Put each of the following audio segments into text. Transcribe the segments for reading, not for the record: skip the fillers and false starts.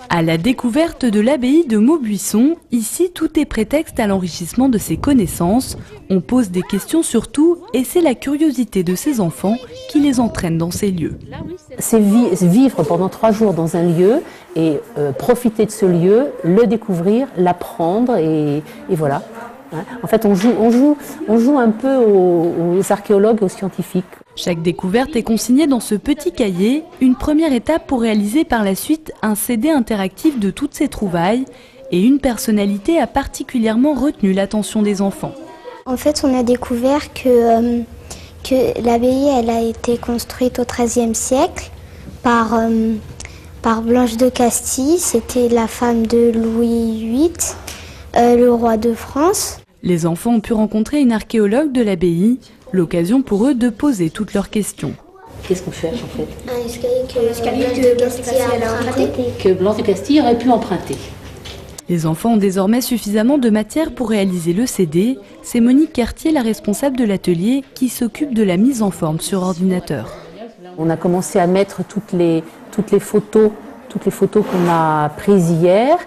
À la découverte de l'abbaye de Maubuisson, ici tout est prétexte à l'enrichissement de ses connaissances. On pose des questions sur tout et c'est la curiosité de ces enfants qui les entraîne dans ces lieux. C'est vivre pendant 3 jours dans un lieu et profiter de ce lieu, le découvrir, l'apprendre et voilà. En fait, on joue un peu aux archéologues et aux scientifiques. Chaque découverte est consignée dans ce petit cahier, une première étape pour réaliser par la suite un CD interactif de toutes ces trouvailles. Et une personnalité a particulièrement retenu l'attention des enfants. En fait, on a découvert que l'abbaye elle a été construite au XIIIe siècle par Blanche de Castille. C'était la femme de Louis VIII, le roi de France. Les enfants ont pu rencontrer une archéologue de l'abbaye, l'occasion pour eux de poser toutes leurs questions. Qu'est-ce qu'on cherche en fait? Un escalier que Blanche de Castille a emprunté. Que Blanche de Castille aurait pu emprunter. Les enfants ont désormais suffisamment de matière pour réaliser le CD. C'est Monique Cartier, la responsable de l'atelier, qui s'occupe de la mise en forme sur ordinateur. On a commencé à mettre toutes les photos qu'on a prises hier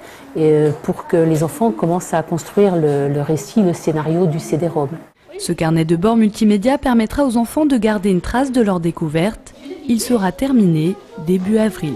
pour que les enfants commencent à construire le récit, le scénario du CD-ROM. Ce carnet de bord multimédia permettra aux enfants de garder une trace de leur découverte. Il sera terminé début avril.